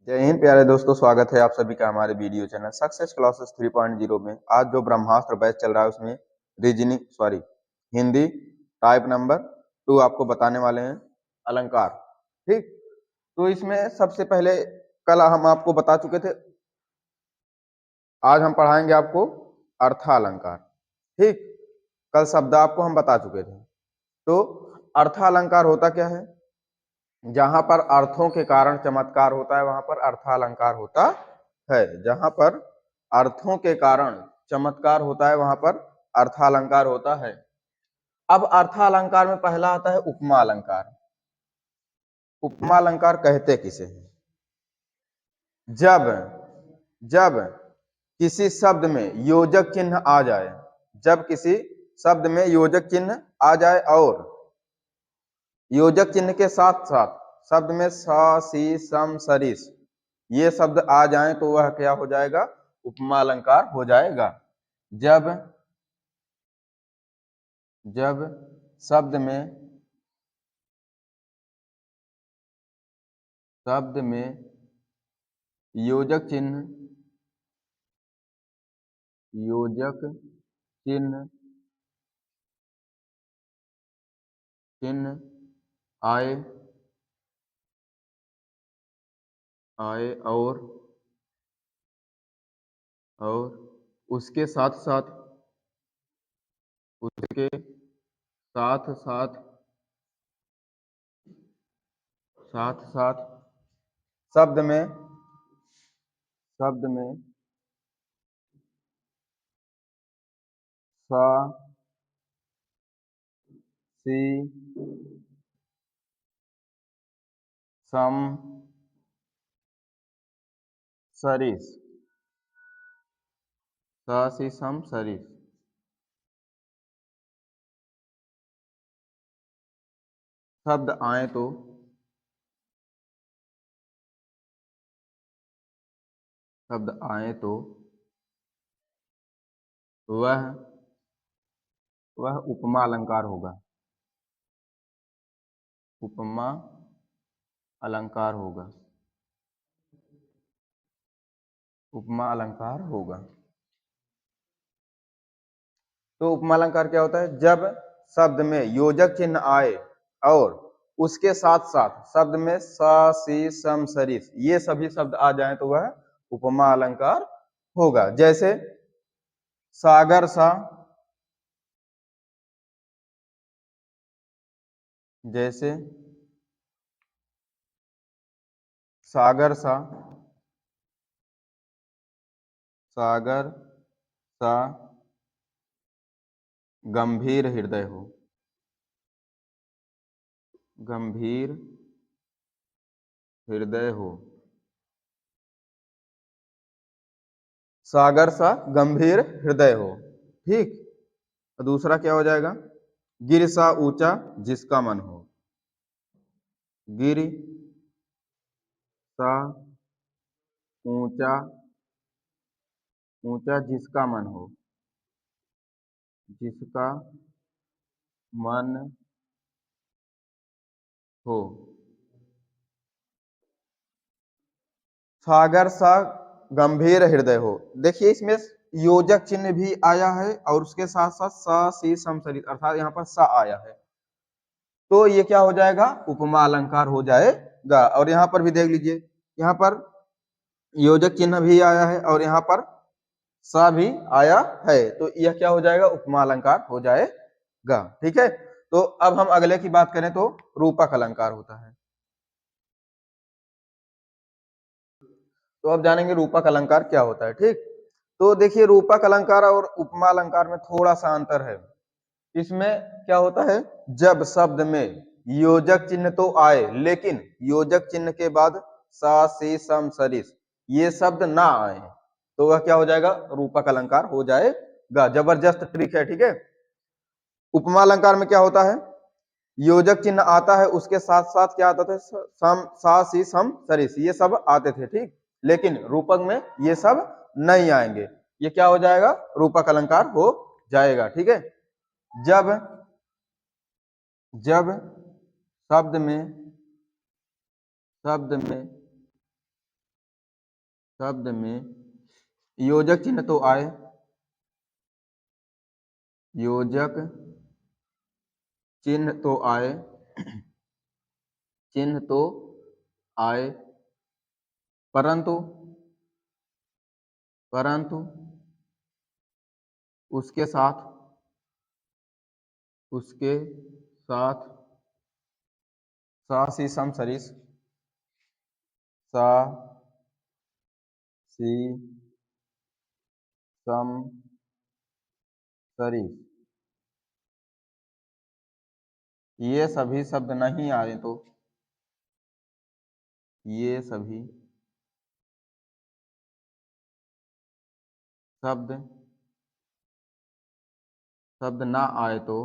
जय हिंद प्यारे दोस्तों, स्वागत है आप सभी का हमारे वीडियो चैनल सक्सेस क्लासेस 3.0 में। आज जो ब्रह्मास्त्र बैच चल रहा है उसमें रीजनिंग हिंदी टाइप नंबर 2 आपको बताने वाले हैं अलंकार। ठीक, तो इसमें सबसे पहले कल हम आपको बता चुके थे, आज हम पढ़ाएंगे आपको अर्थालंकार। ठीक, कल शब्द आपको हम बता चुके थे। तो अर्थालंकार होता क्या है? जहां पर अर्थों के कारण चमत्कार होता है वहां पर अर्थालंकार होता है। जहां पर अर्थों के कारण चमत्कार होता है वहां पर अर्थालंकार होता है। अब अर्थालंकार में पहला आता है उपमा अलंकार। उपमा अलंकार कहते किसे हैं? जब जब किसी शब्द में योजक चिन्ह आ जाए, जब किसी शब्द में योजक चिन्ह आ जाए और योजक चिन्ह के साथ साथ शब्द में स सी सम सरिस ये शब्द आ जाएं तो वह क्या हो जाएगा? उपमा अलंकार हो जाएगा। जब जब शब्द में योजक चिन्ह चिन्ह आए आए और उसके साथ साथ उसके साथ साथ साथ साथ शब्द में सा सी सम सरिस सा सी सम सरिस शब्द आए तो वह उपमा अलंकार होगा। उपमा अलंकार होगा। उपमा अलंकार होगा। तो उपमा अलंकार क्या होता है? जब शब्द में योजक चिन्ह आए और उसके साथ साथ शब्द में सा सी सम सरिस ये सभी शब्द आ जाएं तो वह उपमा अलंकार होगा। जैसे सागर सा, जैसे सागर सा, सागर सा गंभीर हृदय हो, गंभीर हृदय हो। सागर सा गंभीर हृदय हो। ठीक, तो दूसरा क्या हो जाएगा? गिर सा ऊंचा जिसका मन हो, गिर सा ऊंचा ऊंचा जिसका मन हो, जिसका मन हो। सागर सा गंभीर हृदय हो, देखिए इसमें योजक चिन्ह भी आया है और उसके साथ साथ सा सी समसरित अर्थात यहाँ पर सा आया है, तो ये क्या हो जाएगा? उपमा अलंकार हो जाएगा। और यहाँ पर भी देख लीजिए, यहाँ पर योजक चिन्ह भी आया है और यहाँ पर सा भी आया है, तो यह क्या हो जाएगा? उपमा अलंकार हो जाएगा। ठीक है, तो अब हम अगले की बात करें तो रूपक अलंकार होता है। तो अब जानेंगे रूपक अलंकार क्या होता है। ठीक, तो देखिए रूपक अलंकार और उपमा अलंकार में थोड़ा सा अंतर है। इसमें क्या होता है? जब शब्द में योजक चिन्ह तो आए लेकिन योजक चिन्ह के बाद सा सी सम सरिस ये शब्द ना आए तो वह क्या हो जाएगा? रूपक अलंकार हो जाएगा। जबरदस्त ट्रिक है। ठीक है, उपमा अलंकार में क्या होता है? योजक चिन्ह आता है, उसके साथ साथ क्या आता था? सम सा सी सम सरिस ये सब आते थे। ठीक, लेकिन रूपक में ये सब नहीं आएंगे, ये क्या हो जाएगा? रूपक अलंकार हो जाएगा। ठीक है, जब जब शब्द में शब्द में योजक चिन्ह तो आए, योजक चिन्ह तो आए, चिन्ह तो आए, परंतु परंतु उसके साथ सा सी सम सरिस, सा सी सम सरिस ये सभी शब्द नहीं आए तो ये सभी शब्द ना आए तो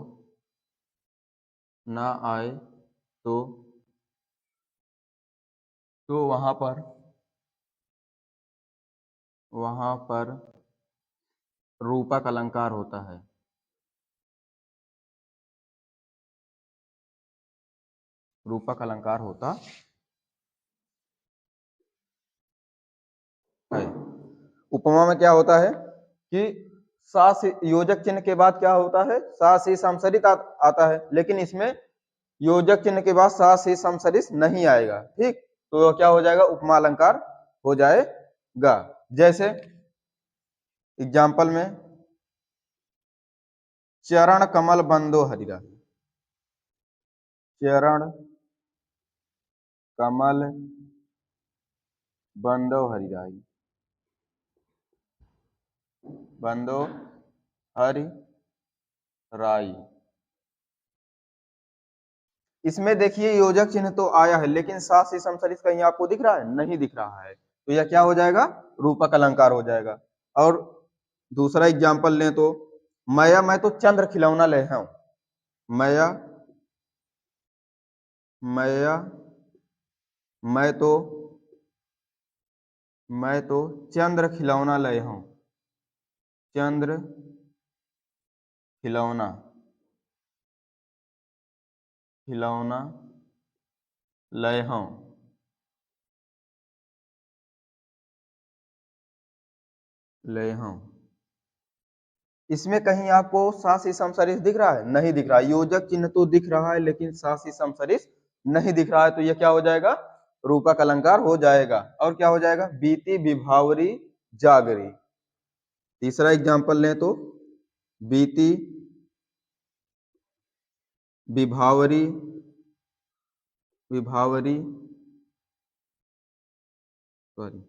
तो वहां पर रूपक अलंकार होता है। रूपक अलंकार होता है। उपमा में क्या होता है कि सा से योजक चिन्ह के बाद क्या होता है, सा से समसरित आता है, लेकिन इसमें योजक चिन्ह के बाद सा से समसरित नहीं आएगा। ठीक, तो क्या हो जाएगा, उपमा अलंकार हो जाएगा। जैसे एग्जाम्पल में चरण कमल बंदो हरिरा, चरण कमल बंदो हरिराई, बंदो हरि राई। इसमें देखिए योजक चिन्ह तो आया है, लेकिन सा से समसरित कहीं आपको दिख रहा है, नहीं दिख रहा है, तो यह क्या हो जाएगा, रूपक अलंकार हो जाएगा। और दूसरा एग्जाम्पल लें तो मैया मैं तो चंद्र खिलौना ले हूं, मैया मैया मैं तो चंद्र खिलौना ले हूं, चंद्र खिलौना खिलौना ले हूं, ले हूं। इसमें कहीं आपको सा से समसरित दिख रहा है, नहीं दिख रहा है। योजक चिन्ह तो दिख रहा है लेकिन सा से समसरित नहीं दिख रहा है, तो यह क्या हो जाएगा, रूपक अलंकार हो जाएगा। और क्या हो जाएगा, बीती विभावरी जागरी। तीसरा एग्जाम्पल लें तो बीती विभावरी विभावरी सॉरी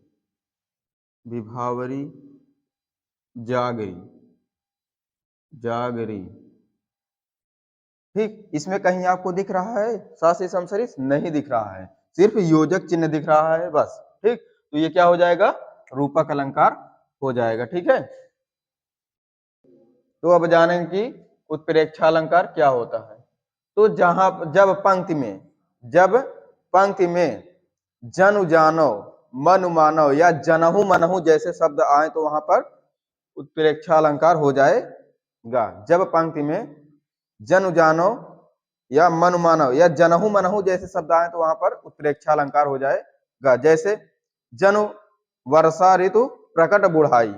विभावरी जागरी जागरी। ठीक, इसमें कहीं आपको दिख रहा है सा से समसरित, नहीं दिख रहा है, सिर्फ योजक चिन्ह दिख रहा है बस। ठीक, तो ये क्या हो जाएगा, रूपक अलंकार हो जाएगा। ठीक है, तो अब जानेंगे कि उत्प्रेक्षा अलंकार क्या होता है। तो जब पंक्ति में जनु जानो मनु मानव या जनहु मनहु जैसे शब्द आए तो वहां पर उत्प्रेक्षा अलंकार हो जाएगा। जब पंक्ति में जनु जानो या मनु मानव या जनहु मनहु जैसे शब्द आए तो वहां पर उत्प्रेक्षा अलंकार हो जाएगा। जैसे जनु वर्षा ऋतु प्रकट बुढ़ाई,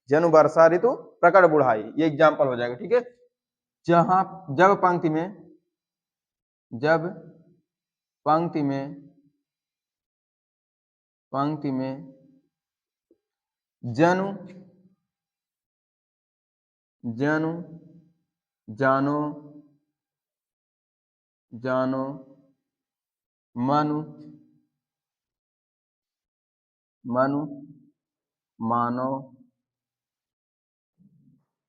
जनु वर्षा ऋतु प्रकट बुढ़ाई, ये एग्जाम्पल हो जाएगा। ठीक है, जहां जब पंक्ति में जनु जनु जानो जानो मनु मनु मानो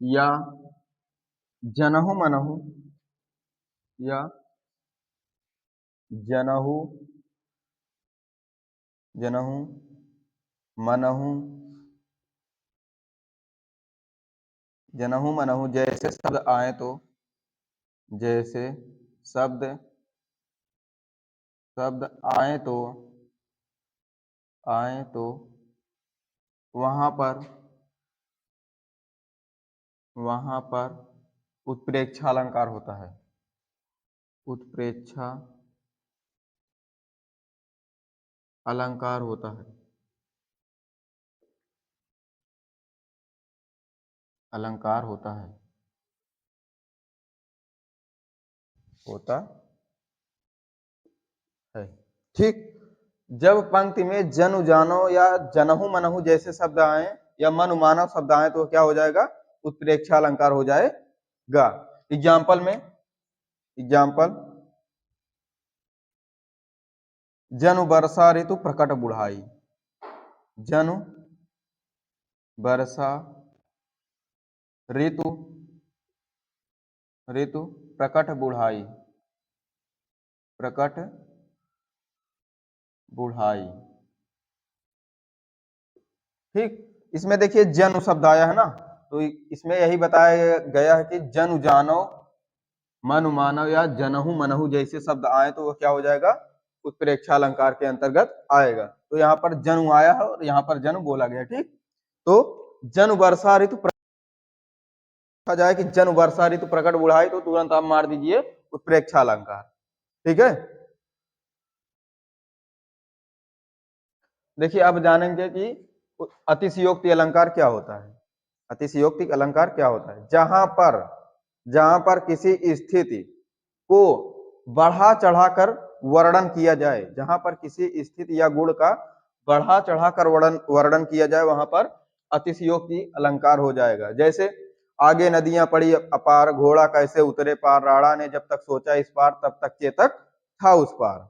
या जनहु मनहु या जनहु जनहु मनहु जनहु मनहु जैसे शब्द आए तो जैसे शब्द शब्द आए तो वहां पर उत्प्रेक्षा अलंकार होता है, उत्प्रेक्षा अलंकार होता है। अलंकार होता है, होता है। ठीक। जब पंक्ति में जनु जानो या जनहु मनहु जैसे शब्द आए या मनु मानव शब्द आए तो क्या हो जाएगा, उत्प्रेक्षा अलंकार हो जाएगा। एग्जाम्पल में, एग्जाम्पल, जनु वर्षा ऋतु प्रकट बुढ़ाई, जनु वर्षा ऋतु, ऋतु प्रकट बुढ़ाई, प्रकट बुढ़ाई। ठीक। इसमें देखिए जनु शब्द आया है ना, तो इसमें यही बताया गया है कि जनु जानो, मनु मानव या जनहु मनहु जैसे शब्द आए तो वह क्या हो जाएगा, उत्प्रेक्षा अलंकार के अंतर्गत आएगा। तो यहाँ पर जनु आया है और यहाँ पर जनु बोला गया। ठीक। तो जनु वर्षा ऋतु कहा जाए कि जन वर्षा ऋतु प्रकट बुढ़ाई तो तुरंत आप मार दीजिए उत्प्रेक्षा अलंकार। ठीक है। देखिए अब जानेंगे कि अतिशयोक्ति अलंकार क्या होता है। अतिशयोक्ति अलंकार क्या होता है, जहां पर किसी स्थिति को बढ़ा चढ़ाकर वर्णन किया जाए, जहां पर किसी स्थिति या गुण का बढ़ा चढ़ाकर वर्णन किया जाए वहां पर अतिशयोक्ति अलंकार हो जाएगा। जैसे आगे नदियां पड़ी अपार, घोड़ा कैसे उतरे पार, राणा ने जब तक सोचा इस पार तब तक चेतक था उस पार।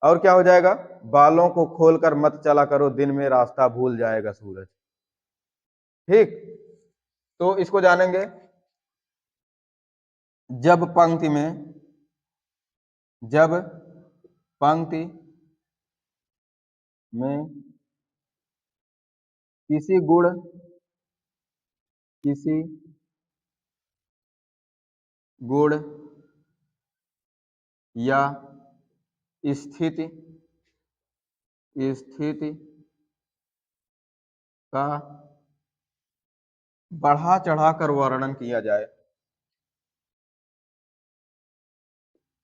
और क्या हो जाएगा, बालों को खोलकर मत चला करो दिन में रास्ता भूल जाएगा सूरज। ठीक। तो इसको जानेंगे। जब पंक्ति में, जब पंक्ति में किसी गुण, किसी गुण या स्थिति, स्थिति का बढ़ा चढ़ाकर वर्णन किया जाए,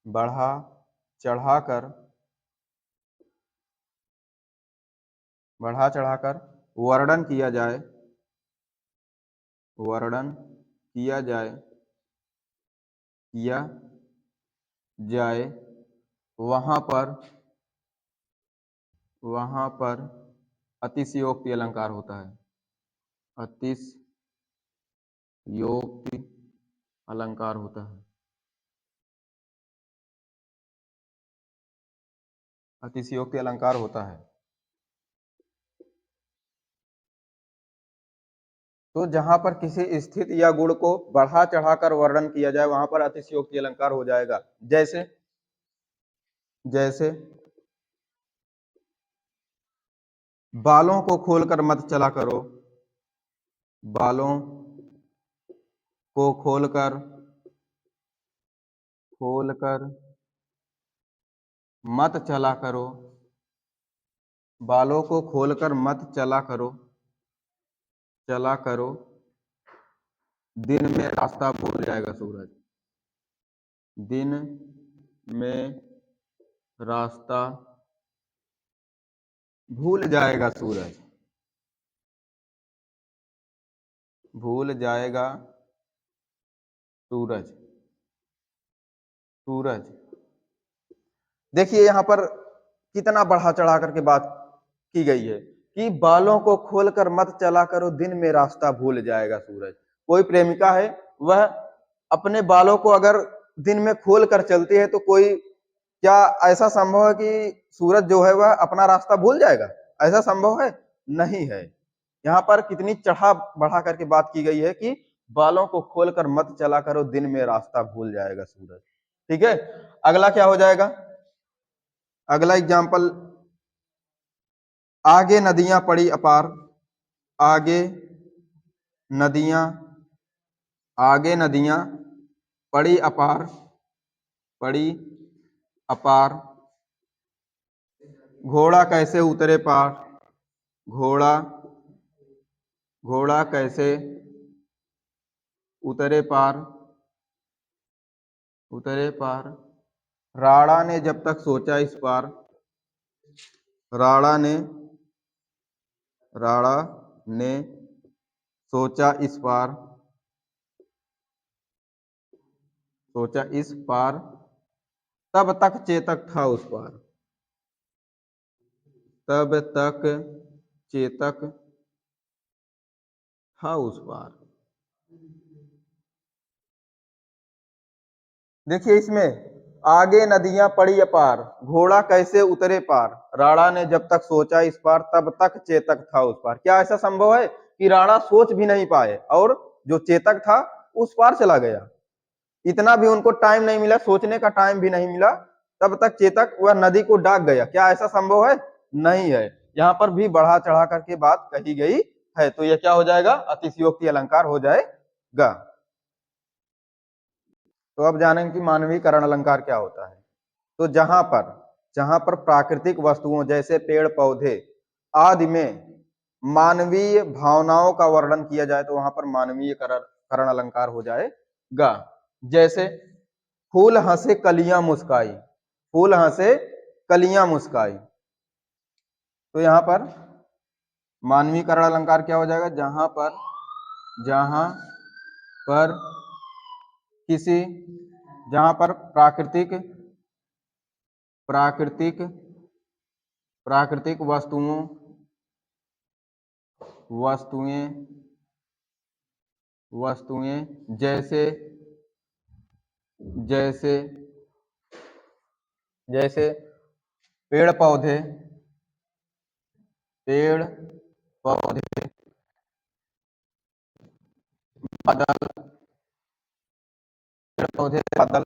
बढ़ा चढ़ाकर, बढ़ा चढ़ाकर वर्णन किया जाए, वर्णन किया जाए, किया जाए वहां पर अतिशयोक्ति अलंकार होता है, अतिशयोक्ति अलंकार होता है, अतिशयोक्ति अलंकार होता है। तो जहां पर किसी स्थिति या गुण को बढ़ा चढ़ाकर वर्णन किया जाए वहां पर अतिशयोक्ति अलंकार हो जाएगा। जैसे, जैसे बालों को खोलकर मत चला करो, बालों को खोलकर, खोलकर मत चला करो, बालों को खोलकर मत चला करो, चला करो दिन में रास्ता भूल जाएगा सूरज, दिन में रास्ता भूल जाएगा सूरज, भूल जाएगा सूरज, सूरज। देखिए यहां पर कितना बढ़ा चढ़ा करके बात की गई है कि बालों को खोलकर मत चला करो दिन में रास्ता भूल जाएगा सूरज। कोई प्रेमिका है, वह अपने बालों को अगर दिन में खोल कर चलती है तो कोई, क्या ऐसा संभव है कि सूरज जो है वह अपना रास्ता भूल जाएगा? ऐसा संभव है? नहीं है। यहाँ पर कितनी चढ़ा बढ़ा करके बात की गई है कि बालों को खोलकर मत चला करो दिन में रास्ता भूल जाएगा सूरज। ठीक है। अगला क्या हो जाएगा, अगला एग्जाम्पल, आगे नदियां पड़ी अपार, आगे नदियां, आगे नदियां पड़ी अपार, पड़ी अपार, घोड़ा कैसे उतरे पार, घोड़ा, घोड़ा कैसे उतरे पार, उतरे पार, राणा ने जब तक सोचा इस पार, राणा ने, राणा ने सोचा इस पार, सोचा इस पार, तब तक चेतक था उस पार, तब तक चेतक था उस पार। देखिए इसमें, आगे नदियां पड़ी अपार, घोड़ा कैसे उतरे पार, राणा ने जब तक सोचा इस पार, तब तक चेतक था उस पार। क्या ऐसा संभव है कि राणा सोच भी नहीं पाए और जो चेतक था उस पार चला गया? इतना भी उनको टाइम नहीं मिला, सोचने का टाइम भी नहीं मिला, तब तक चेतक वह नदी को डाक गया। क्या ऐसा संभव है? नहीं है। यहाँ पर भी बढ़ा चढ़ा करके बात कही गई है, तो यह क्या हो जाएगा? अतिशयोक्ति अलंकार हो जाएगा। तो अब जानेंगे कि मानवीकरण अलंकार क्या होता है। तो जहां पर प्राकृतिक वस्तुओं जैसे पेड़ पौधे आदि में मानवीय भावनाओं का वर्णन किया जाए तो वहां पर मानवीय करण अलंकार हो जाएगा। जैसे फूल हंसे कलियां मुस्काई, फूल हंसे कलियां मुस्काई, तो यहां पर मानवीकरण अलंकार क्या हो जाएगा? जहां पर किसी, जहां पर प्राकृतिक प्राकृतिक प्राकृतिक वस्तुएं वस्तुएं जैसे जैसे जैसे पेड़ पौधे बादल, पेड़ पौधे बादल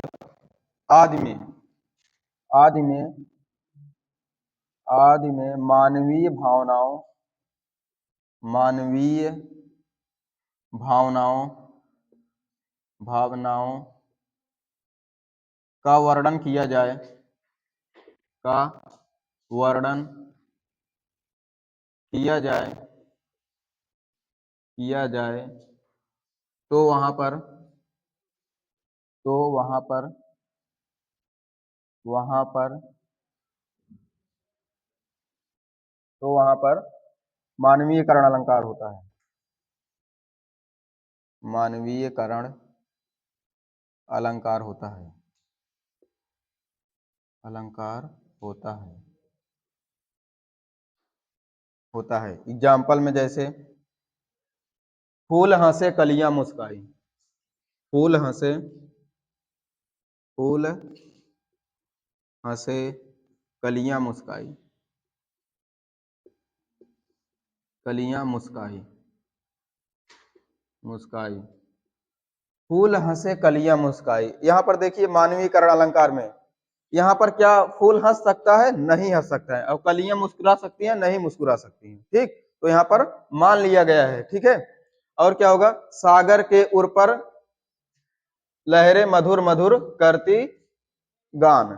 आदि में आदि में आदि में मानवीय भावनाओं भावनाओं का वर्णन किया जाए, का वर्णन किया जाए तो वहां पर वहां पर तो वहां पर मानवीयकरण अलंकार होता है। मानवीयकरण अलंकार होता है, अलंकार होता है। एग्जाम्पल में जैसे फूल हंसे कलियां मुस्काई, फूल हंसे फूल हंसे कलियां मुस्काई, कलियां मुस्काई मुस्काई, फूल हंसे कलियां मुस्काई। यहाँ पर देखिए मानवीकरण अलंकार में, यहाँ पर क्या फूल हंस सकता है? नहीं हंस सकता है। और कलियां मुस्कुरा सकती हैं? नहीं मुस्कुरा सकती हैं। ठीक, तो यहाँ पर मान लिया गया है। ठीक है, और क्या होगा? सागर के उर पर लहरें मधुर मधुर करती गान।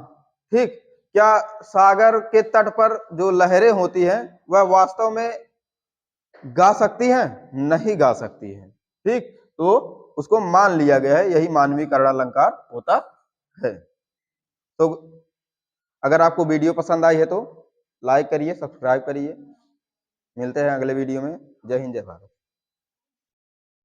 ठीक, क्या सागर के तट पर जो लहरें होती हैं वह वास्तव में गा सकती हैं? नहीं गा सकती हैं। ठीक, तो उसको मान लिया गया है, यही मानवीकरण अलंकार होता है। तो अगर आपको वीडियो पसंद आई है तो लाइक करिए, सब्सक्राइब करिए। मिलते हैं अगले वीडियो में। जय हिंद, जय भारत।